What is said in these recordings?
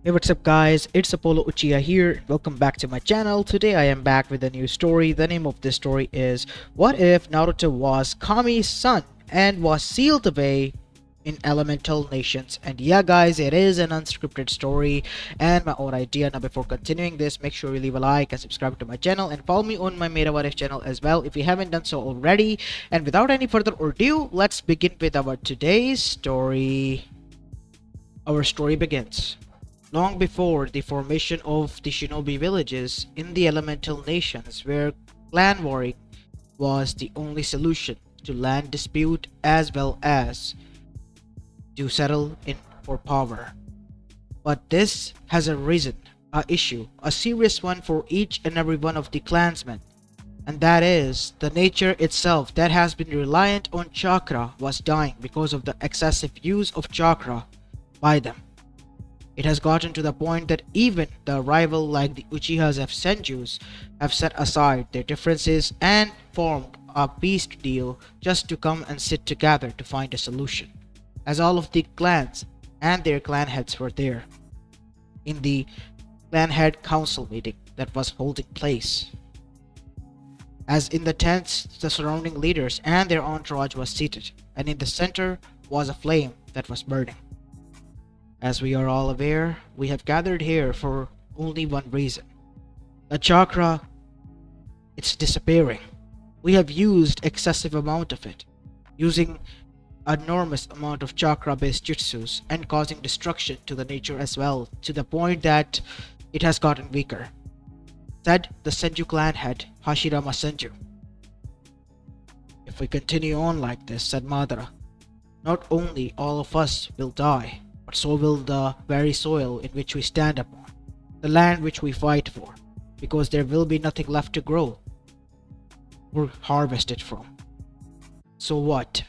Hey, what's up guys, it's Apollo Uchiha here. Welcome back to my channel. Today I am back with a new story. The name of this story is What If Naruto Was Kami's son and was sealed away in elemental nations? And yeah guys, it is an unscripted story and my own idea. Now before continuing this, make sure you leave a like and subscribe to my channel and follow me on my Meta What If channel as well if you haven't done so already. And without any further ado, let's begin with our today's story. Our story begins long before the formation of the Shinobi villages in the elemental nations, where clan warring was the only solution to land dispute as well as to settle in for power. But this has arisen a issue, a serious one for each and every one of the clansmen, and that is the nature itself that has been reliant on chakra was dying because of the excessive use of chakra by them. It has gotten to the point that even the rival like the Uchihas of Senjus have set aside their differences and formed a peace deal just to come and sit together to find a solution, as all of the clans and their clan heads were there in the clan head council meeting that was holding place. As in the tents, the surrounding leaders and their entourage was seated, and in the center was a flame that was burning. As we are all aware, we have gathered here for only one reason. The chakra, it's disappearing. We have used excessive amount of it, using enormous amount of chakra-based jutsus and causing destruction to the nature as well, to the point that it has gotten weaker, said the Senju clan head Hashirama Senju. If we continue on like this, said Madara, not only all of us will die, but so will the very soil in which we stand upon, the land which we fight for, because there will be nothing left to grow or harvest it from. So what?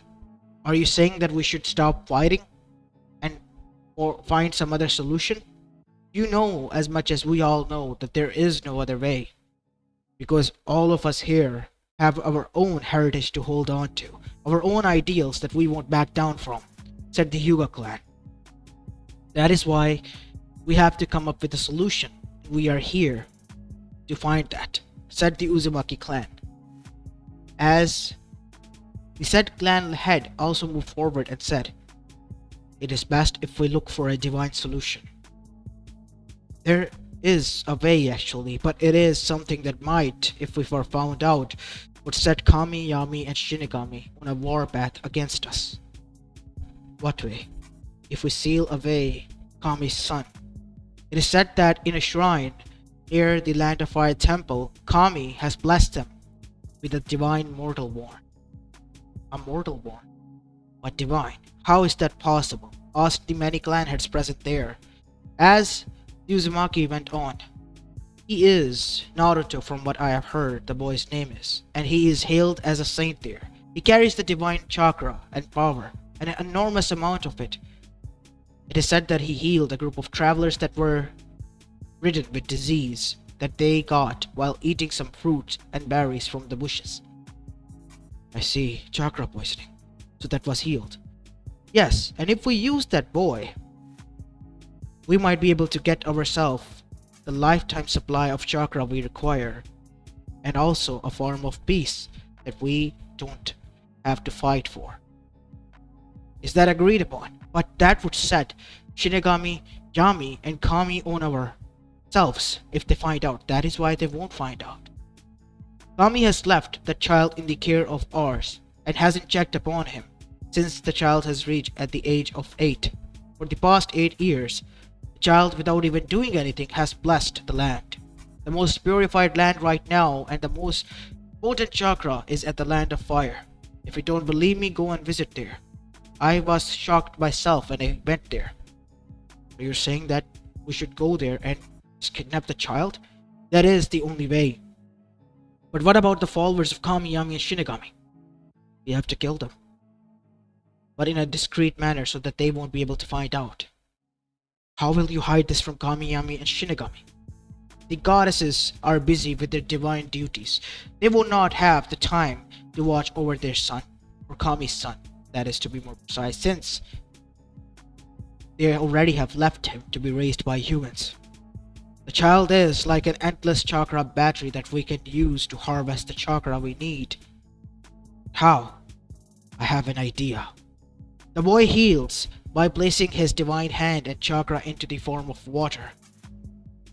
Are you saying that we should stop fighting and or find some other solution? You know as much as we all know that there is no other way, because all of us here have our own heritage to hold on to, our own ideals that we won't back down from, said the Hyuga clan. That is why we have to come up with a solution. We are here to find that, said the Uzumaki clan. As the said clan head also moved forward and said, it is best if we look for a divine solution. There is a way actually, but it is something that might, if we were found out, would set Kami, Yami and Shinigami on a warpath against us. What way? If we seal away Kami's son. It is said that in a shrine near the Land of Fire temple, Kami has blessed them with a divine mortal born. A mortal born? But divine? How is that possible? Asked the many clan heads present there. As Uzumaki went on, he is Naruto from what I have heard the boy's name is, and he is hailed as a saint there. He carries the divine chakra and power, and an enormous amount of it. It is said that he healed a group of travelers that were ridden with disease that they got while eating some fruits and berries from the bushes. I see, chakra poisoning. So that was healed. Yes, and if we use that boy, we might be able to get ourselves the lifetime supply of chakra we require, and also a form of peace that we don't have to fight for. Is that agreed upon? But that would set Shinigami, Yami, and Kami on ourselves if they find out. That is why they won't find out. Kami has left the child in the care of ours and hasn't checked upon him since the child has reached at the age of 8. For the past 8 years, the child without even doing anything has blessed the land. The most purified land right now and the most potent chakra is at the Land of Fire. If you don't believe me, go and visit there. I was shocked myself when I went there. You're saying that we should go there and just kidnap the child? That is the only way. But what about the followers of Kami, Yami, and Shinigami? We have to kill them, but in a discreet manner so that they won't be able to find out. How will you hide this from Kami, Yami, and Shinigami? The goddesses are busy with their divine duties. They will not have the time to watch over their son, or Kami's son, that is to be more precise, since they already have left him to be raised by humans. The child is like an endless chakra battery that we can use to harvest the chakra we need. How? I have an idea. The boy heals by placing his divine hand and chakra into the form of water.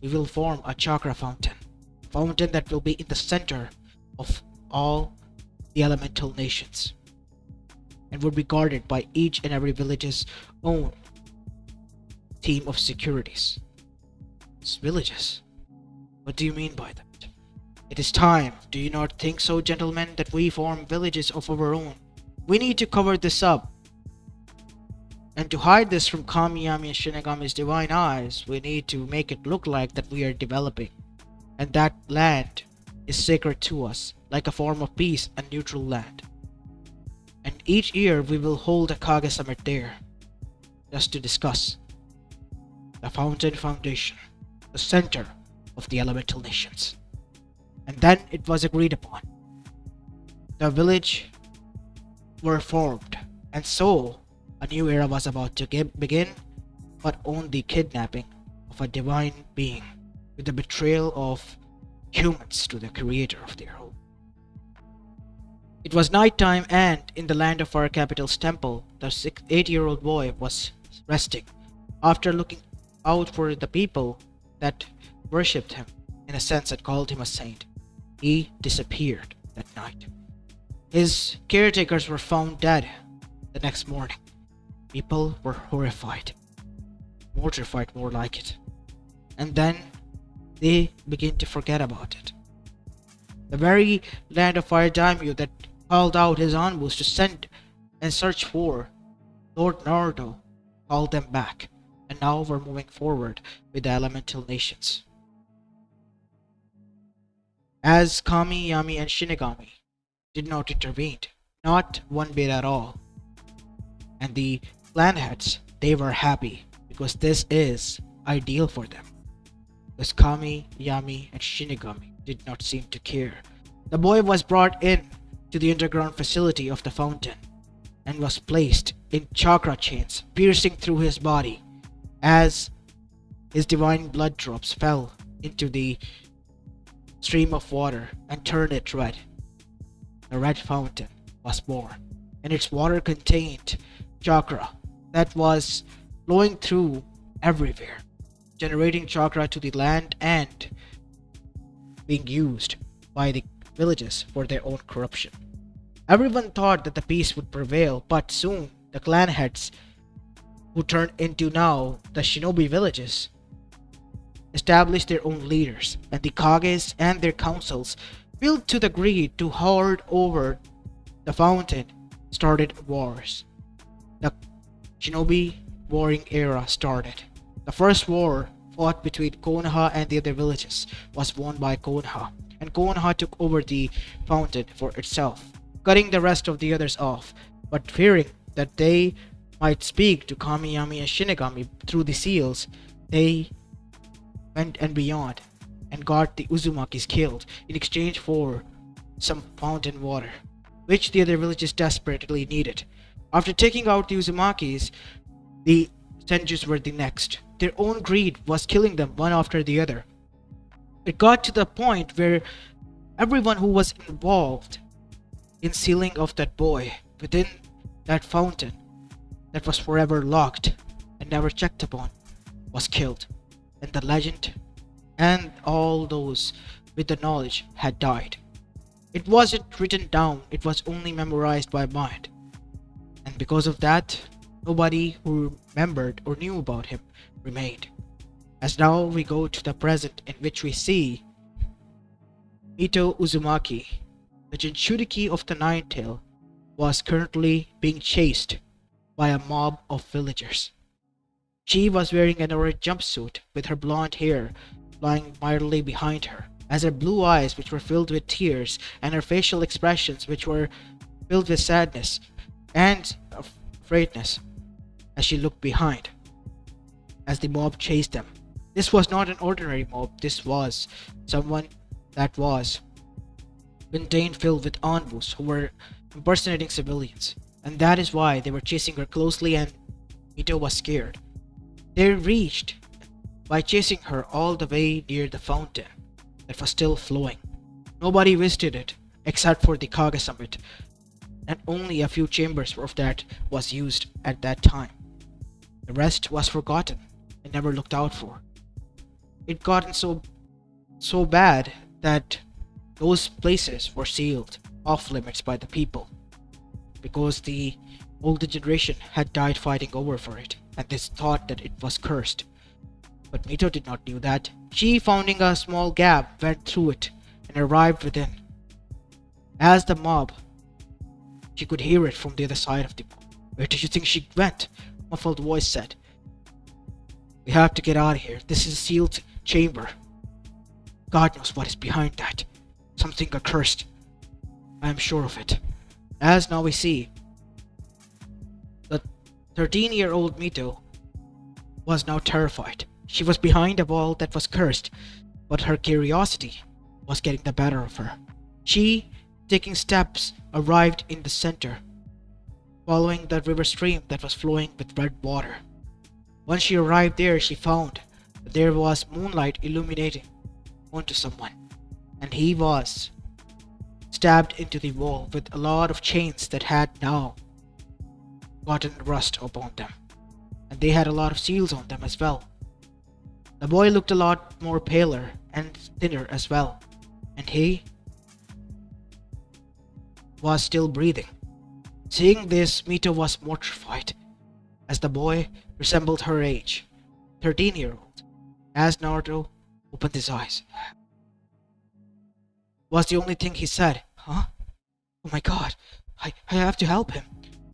We will form a chakra fountain. A fountain that will be in the center of all the elemental nations and would be guarded by each and every village's own team of securities. Villages? What do you mean by that? It is time, do you not think so, gentlemen, that we form villages of our own? We need to cover this up. And to hide this from Kamiyami and Shinigami's divine eyes, we need to make it look like that we are developing. And that land is sacred to us, like a form of peace and neutral land. And each year we will hold a Kage Summit there, just to discuss the Fountain Foundation, the center of the elemental nations. And then it was agreed upon. The village were formed, and so a new era was about to begin, but on the kidnapping of a divine being with the betrayal of humans to the creator of their home. It was nighttime, and in the land of our capital's temple, the 8-year-old boy was resting after looking out for the people that worshipped him, in a sense that called him a saint. He disappeared that night. His caretakers were found dead the next morning. People were horrified, mortified more like it, and then they began to forget about it. The very land of our daimyo that called out his envoys to send and search for Lord Naruto called them back, and now we're moving forward with the elemental nations. As Kami, Yami, and Shinigami did not intervene, not one bit at all. And the clan heads, they were happy because this is ideal for them. Because Kami, Yami, and Shinigami did not seem to care. The boy was brought in to the underground facility of the fountain and was placed in chakra chains piercing through his body as his divine blood drops fell into the stream of water and turned it red. The red fountain was born, and its water contained chakra that was flowing through everywhere, generating chakra to the land and being used by the villages for their own corruption. Everyone thought that the peace would prevail, but soon the clan heads, who turned into now the Shinobi villages, established their own leaders, and the Kages and their councils, filled to the greed to hoard over the fountain, started wars. The Shinobi warring era started. The first war, fought between Konoha and the other villages, was won by Konoha, and Konoha took over the fountain for itself, cutting the rest of the others off, but fearing that they might speak to Kamiyami and Shinigami through the seals, they went and beyond and got the Uzumakis killed in exchange for some fountain water, which the other villages desperately needed. After taking out the Uzumakis, the Senjus were the next. Their own greed was killing them one after the other. It got to the point where everyone who was involved in sealing of that boy within that fountain that was forever locked and never checked upon was killed, and the legend and all those with the knowledge had died. It wasn't written down, it was only memorized by mind. And because of that, nobody who remembered or knew about him remained. As now we go to the present, in which we see Mito Uzumaki, the Jinchuriki of the Nine-Tail, was currently being chased by a mob of villagers. She was wearing an orange jumpsuit with her blonde hair flying mildly behind her, as her blue eyes, which were filled with tears, and her facial expressions, which were filled with sadness and afraidness, as she looked behind as the mob chased them. This was not an ordinary mob, this was someone that was contained filled with envoys who were impersonating civilians, and that is why they were chasing her closely, and Mito was scared. They reached by chasing her all the way near the fountain that was still flowing. Nobody visited it except for the Kaga summit, and only a few chambers of that was used at that time. The rest was forgotten and never looked out for. It gotten so bad that those places were sealed off limits by the people because the older generation had died fighting over for it, and they thought that it was cursed. But Mito did not knew that. She, finding a small gap, went through it and arrived within. As the mob, she could hear it from the other side of the mob. Where did you think she went? A muffled voice said. We have to get out of here. This is a sealed chamber. God knows what is behind that. Something accursed. I am sure of it. As now we see, the 13-year-old Mito was now terrified. She was behind a wall that was cursed, but her curiosity was getting the better of her. She, taking steps, arrived in the center, following the river stream that was flowing with red water. Once she arrived there, she found that there was moonlight illuminating onto someone, and he was stabbed into the wall with a lot of chains that had now gotten rust upon them, and they had a lot of seals on them as well. The boy looked a lot more paler and thinner as well, and he was still breathing. Seeing this, Mito was mortified, as the boy resembled her age, 13-year-old. As Naruto opened his eyes, was the only thing he said. Huh? Oh my god, I have to help him.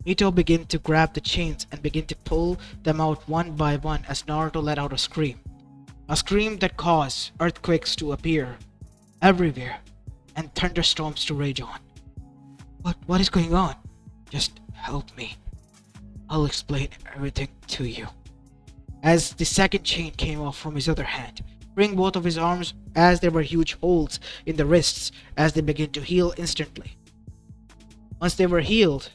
Mito began to grab the chains and begin to pull them out one by one as Naruto let out a scream. A scream that caused earthquakes to appear everywhere and thunderstorms to rage on. What is going on? Just help me. I'll explain everything to you. As the second chain came off from his other hand, freeing both of his arms as there were huge holes in the wrists as they began to heal instantly. Once they were healed,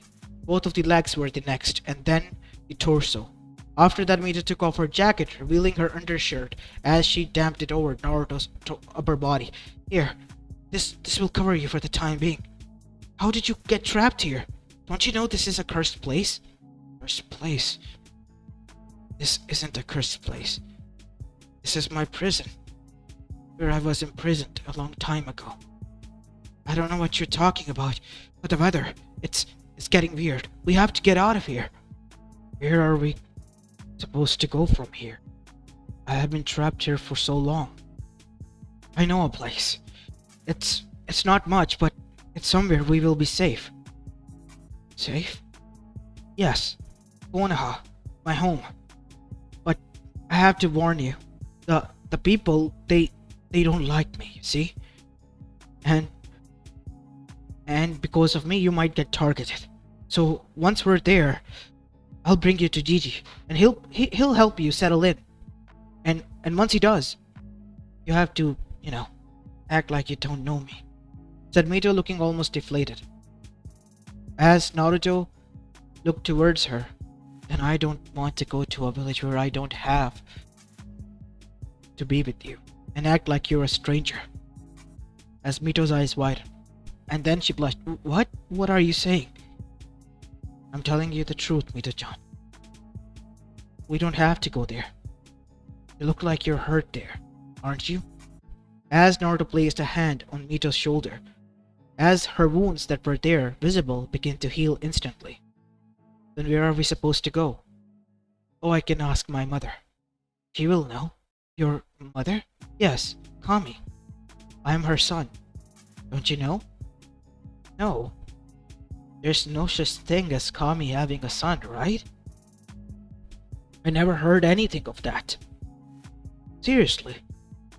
both of the legs were the next, and then the torso. After that, Mito took off her jacket, revealing her undershirt as she damped it over Naruto's upper body. Here, this will cover you for the time being. How did you get trapped here? Don't you know this is a cursed place? Cursed place? This isn't a cursed place. This is my prison, where I was imprisoned a long time ago. I don't know what you're talking about, but the weather, it's getting weird. We have to get out of here. Where are we supposed to go from here? I have been trapped here for so long. I know a place. It's not much, but it's somewhere we will be safe. Safe? Yes, Konoha, my home. But I have to warn you, the people, they don't like me, see? And because of me, you might get targeted. So once we're there, I'll bring you to Gigi, and he'll help you settle in. And once he does, you have to, act like you don't know me," said Mito, looking almost deflated. As Naruto looked towards her, "And I don't want to go to a village where I don't have to be with you and act like you're a stranger." As Mito's eyes widened, and then she blushed. What? What are you saying?" "I'm telling you the truth, Mito-chan. We don't have to go there. You look like you're hurt there, aren't you?" As Naruto placed a hand on Mito's shoulder, as her wounds that were there visible began to heal instantly. "Then where are we supposed to go?" "Oh, I can ask my mother. She will know." "Your mother?" "Yes, Kami. I am her son. Don't you know?" "No. There's no such thing as Kami having a son, right?" "I never heard anything of that." "Seriously?"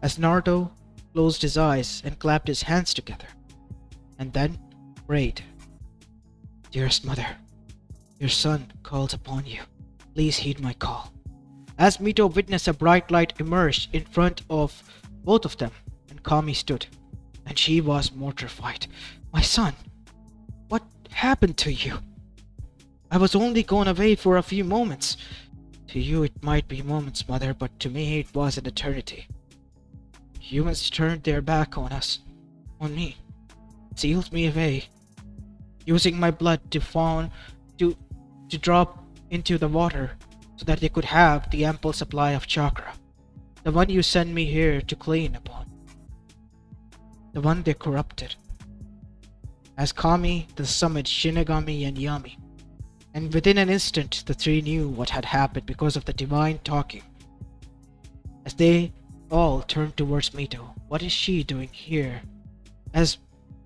As Naruto closed his eyes and clapped his hands together, and then prayed. "Dearest mother, your son calls upon you. Please heed my call." As Mito witnessed a bright light emerge in front of both of them, and Kami stood, and she was mortified. "My son, what happened to you? I was only gone away for a few moments. To you it might be moments, Mother, but to me it was an eternity. Humans turned their back on us, on me, sealed me away, using my blood to fawn, to, to drop into the water so that they could have the ample supply of chakra. The one you sent me here to clean upon. The one they corrupted. As Kami, the summoned Shinigami and Yami. And within an instant, the three knew what had happened because of the divine talking. As they all turned towards Mito, what is she doing here? As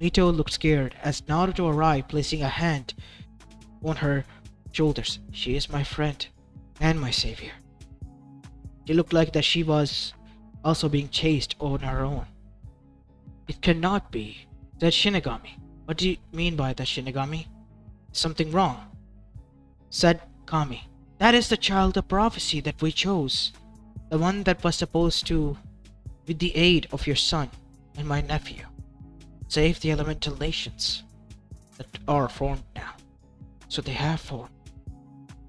Mito looked scared, as Naruto arrived, placing a hand on her shoulders. She is my friend and my savior. She looked like that she was also being chased on her own. It cannot be, said Shinigami. What do you mean by that, Shinigami? Something wrong, said Kami. That is the child of prophecy that we chose. The one that was supposed to, with the aid of your son and my nephew, save the elemental nations that are formed now. So they have formed.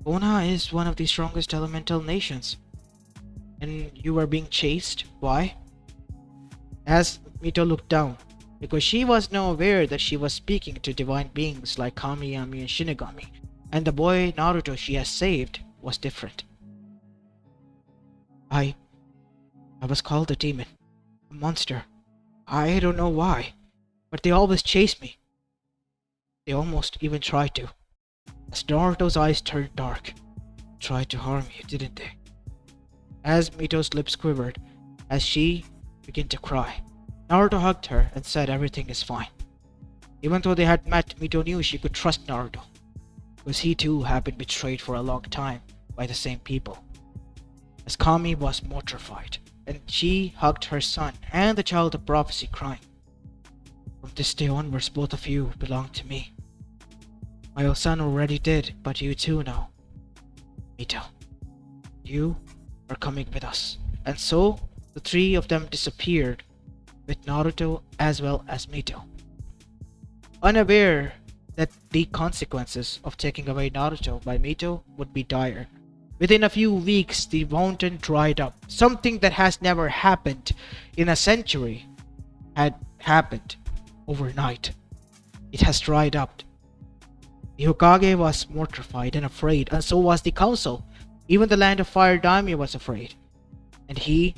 Konoha is one of the strongest elemental nations. And you are being chased? Why? As Mito looked down, because she was now aware that she was speaking to divine beings like Kami, Yami, and Shinigami, and the boy Naruto she has saved was different. I was called a demon, a monster. I don't know why, but they always chase me. They almost even tried to. As Naruto's eyes turned dark, tried to harm you, didn't they? As Mito's lips quivered, as she began to cry, Naruto hugged her and said everything is fine. Even though they had met, Mito knew she could trust Naruto, because he too had been betrayed for a long time by the same people. As Kami was mortified, and she hugged her son and the child of prophecy, crying, from this day onwards, both of you belong to me. My son already did, but you too now. Mito, you are coming with us. And so, the three of them disappeared, with Naruto as well as Mito. Unaware that the consequences of taking away Naruto by Mito would be dire. Within a few weeks, the mountain dried up. Something that has never happened in a century had happened overnight. It has dried up. The Hokage was mortified and afraid, and so was the council. Even the Land of Fire Daimyo was afraid. And he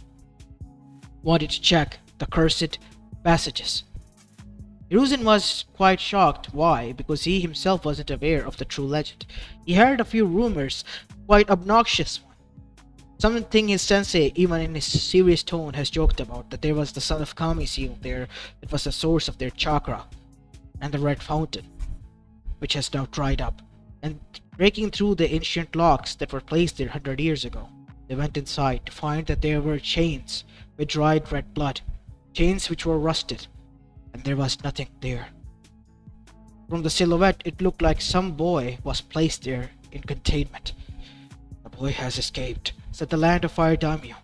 wanted to check the cursed passages. Hiruzen was quite shocked. Why? Because he himself wasn't aware of the true legend. He heard a few rumors, quite obnoxious ones. Something his sensei, even in his serious tone, has joked about, that there was the son of Kami sealed there that was the source of their chakra, and the red fountain, which has now dried up. And breaking through the ancient locks that were placed there 100 years ago, they went inside to find that there were chains with dried red blood, chains which were rusted, and there was nothing there. From the silhouette, it looked like some boy was placed there in containment. The boy has escaped, said the Land of Fire Daimyo.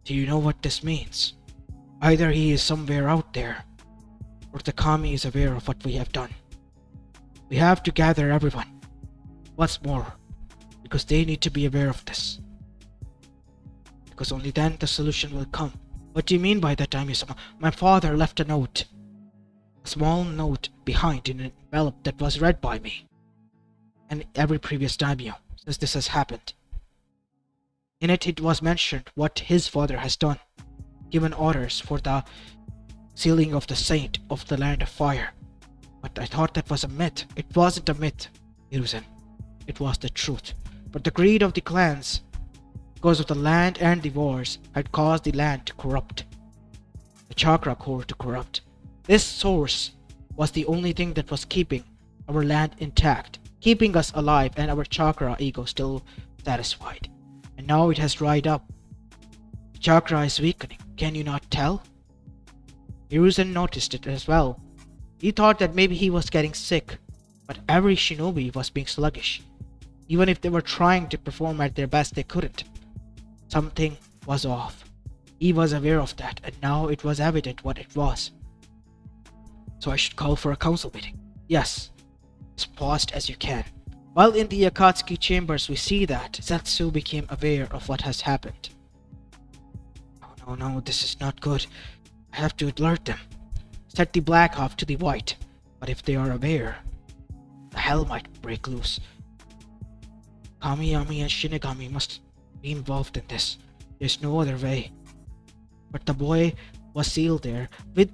Do you know what this means? Either he is somewhere out there, or the Kami is aware of what we have done. We have to gather everyone once more, because they need to be aware of this. Because only then the solution will come. What do you mean by that, Daimyo-sama? My father left a note. A small note behind in an envelope that was read by me and every previous daimyo since this has happened. In it was mentioned what his father has done, given orders for the sealing of the saint of the Land of Fire. But I thought that was a myth. It wasn't a myth, Hiruzen. It was the truth. But the greed of the clans, because of the land and the wars, had caused the land to corrupt. The chakra core to corrupt. This source was the only thing that was keeping our land intact, keeping us alive and our chakra ego still satisfied. And now it has dried up. The chakra is weakening. Can you not tell? Hiruzen noticed it as well. He thought that maybe he was getting sick, but every shinobi was being sluggish. Even if they were trying to perform at their best, they couldn't. Something was off. He was aware of that, and now it was evident what it was. So I should call for a council meeting. Yes, as fast as you can. While in the Akatsuki chambers, we see that Zetsu became aware of what has happened. No, no, no, this is not good. I have to alert them. Set the black half to the white. But if they are aware, the hell might break loose. Kamiyami and Shinigami must be involved in this. There's no other way. But the boy was sealed there with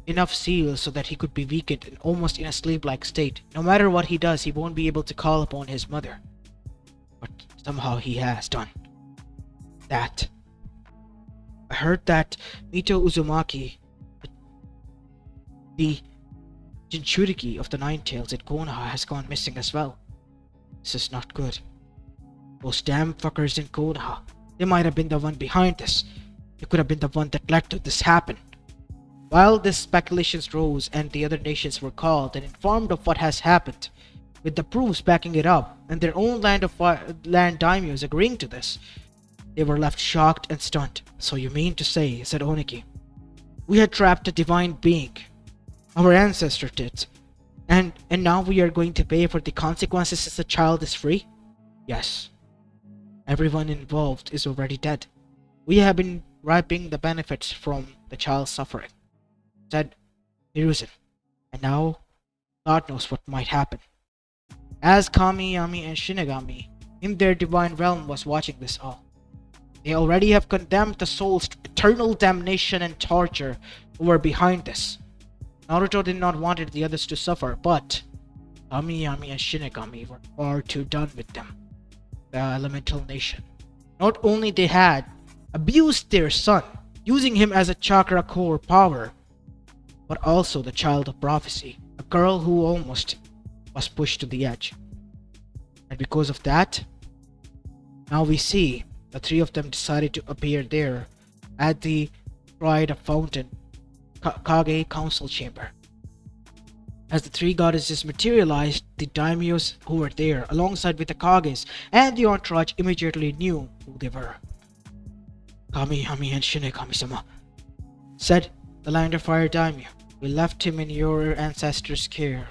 enough seals so that he could be weakened and almost in a sleep-like state. No matter what he does, he won't be able to call upon his mother. But somehow he has done that. I heard that Mito Uzumaki, the Jinchuriki of the Nine Tails at Konoha, has gone missing as well. This is not good. Those damn fuckers in Konoha, they might have been the one behind this. They could have been the one that let this happen. While these speculations rose and the other nations were called and informed of what has happened, with the proofs backing it up and their own land daimyos agreeing to this, they were left shocked and stunned. So you mean to say, said Oniki, we had trapped a divine being. Our ancestor did. And now we are going to pay for the consequences as the child is free? Yes. Everyone involved is already dead. We have been reaping the benefits from the child's suffering, said Hiruzen. And now, God knows what might happen. As Kamiyami and Shinigami in their divine realm was watching this all, they already have condemned the souls to eternal damnation and torture who were behind this. Naruto did not want the others to suffer, but Kamiyami and Shinigami were far too done with them. The elemental nation. Not only they had abused their son, using him as a chakra core power, but also the child of prophecy, a girl who almost was pushed to the edge. And because of that, now we see the three of them decided to appear there at the Pride of Fountain Kage Council Chamber. As the three goddesses materialized, the daimyos who were there, alongside with the Kages and the entourage, immediately knew who they were. Kamiyami and Shinigami-sama, said the Land of Fire daimyo, we left him in your ancestors' care.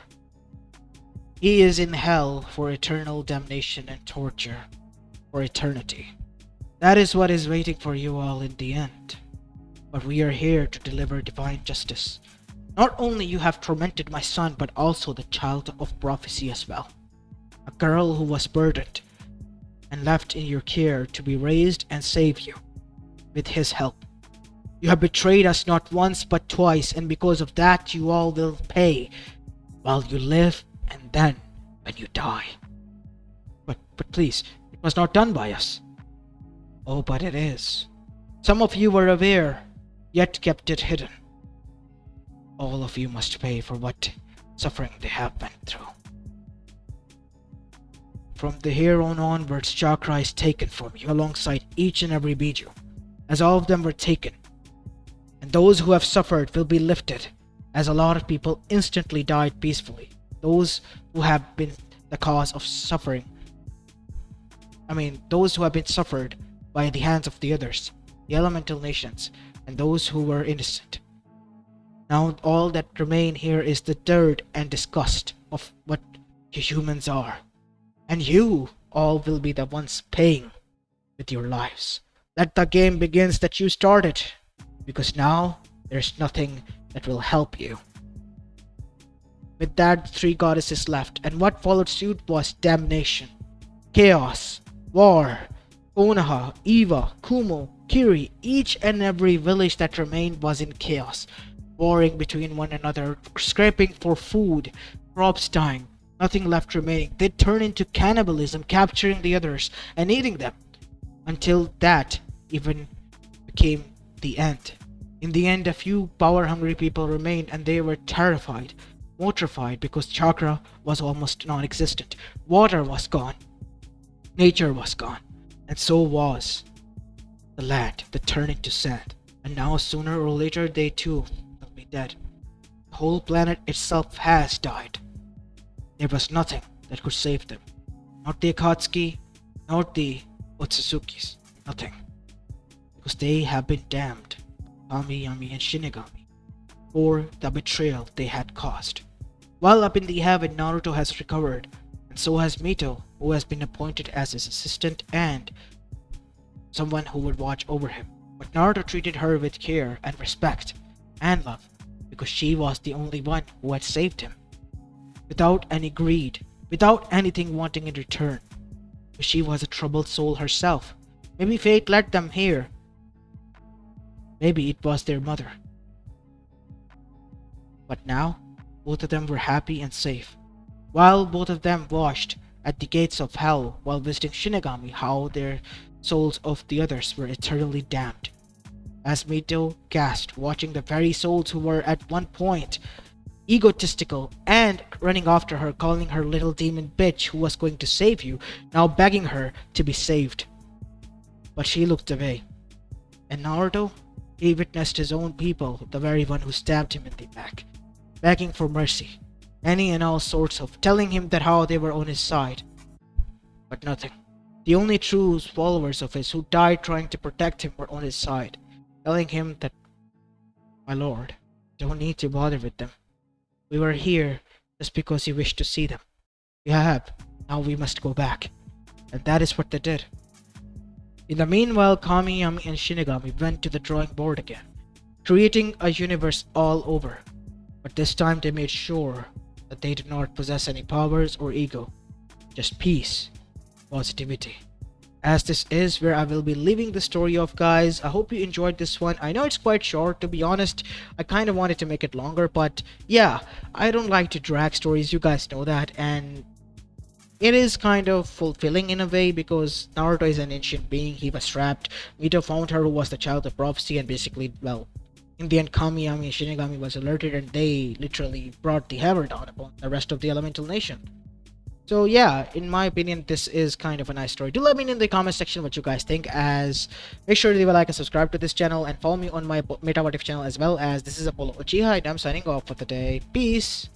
He is in hell for eternal damnation and torture for eternity. That is what is waiting for you all in the end. But we are here to deliver divine justice. Not only you have tormented my son, but also the child of prophecy as well. A girl who was burdened and left in your care to be raised and save you with his help. You have betrayed us not once but twice, and because of that you all will pay while you live and then when you die. But please, it was not done by us. Oh, but it is. Some of you were aware, yet kept it hidden. All of you must pay for what suffering they have went through. From the here on onwards, chakra is taken from you alongside each and every Biju, as all of them were taken. And those who have suffered will be lifted, as a lot of people instantly died peacefully. Those who have been the cause of suffering. Those who have been suffered by the hands of the others, the elemental nations, and those who were innocent. Now all that remain here is the dirt and disgust of what you humans are. And you all will be the ones paying with your lives. Let the game begins that you started, because now there's nothing that will help you. With that, three goddesses left, and what followed suit was damnation, chaos, war. Konoha, Iwa, Kumo, Kiri, each and every village that remained was in chaos, warring between one another, scraping for food, crops dying, nothing left remaining. They turned into cannibalism, capturing the others and eating them, until that even became the end. In the end, a few power-hungry people remained, and they were terrified, mortified, because chakra was almost non-existent. Water was gone. Nature was gone. And so was the land that turned into sand. And now sooner or later they too will be dead. The whole planet itself has died. There was nothing that could save them. Not the Akatsuki, not the Otsuzukis. Nothing. Because they have been damned, Kamiyami and Shinigami, for the betrayal they had caused. While up in the heaven, Naruto has recovered and but so has Mito, who has been appointed as his assistant and someone who would watch over him. But Naruto treated her with care and respect and love because she was the only one who had saved him. Without any greed, without anything wanting in return. She was a troubled soul herself. Maybe fate led them here. Maybe it was their mother. But now, both of them were happy and safe. While both of them watched at the gates of hell while visiting Shinigami how their souls of the others were eternally damned. As Mito gasped, watching the very souls who were at one point egotistical and running after her, calling her little demon bitch who was going to save you, now begging her to be saved. But she looked away. And Naruto, he witnessed his own people, the very one who stabbed him in the back, begging for mercy, any and all sorts of telling him that how they were on his side. But nothing. The only true followers of his who died trying to protect him were on his side, telling him that, my lord, don't need to bother with them. We were here just because you wished to see them. We have. Now we must go back. And that is what they did. In the meanwhile, Kamiyami and Shinigami went to the drawing board again, creating a universe all over. But this time they made sure that they did not possess any powers or ego. Just peace, positivity. As this is where I will be leaving the story off, guys. I hope you enjoyed this one. I know it's quite short, to be honest. I kind of wanted to make it longer, but yeah, I don't like to drag stories, you guys know that, and it is kind of fulfilling in a way because Naruto is an ancient being. He was trapped. Mito found her, who was the child of prophecy, and basically, well, in the end, Kamiyami and Shinigami was alerted, and they literally brought the hammer down upon the rest of the elemental nation. So yeah, in my opinion, this is kind of a nice story. Do let me know in the comment section what you guys think, as make sure to leave a like and subscribe to this channel and follow me on my Meta What If channel as well, as this is Apollo Uchiha and I'm signing off for the day. Peace!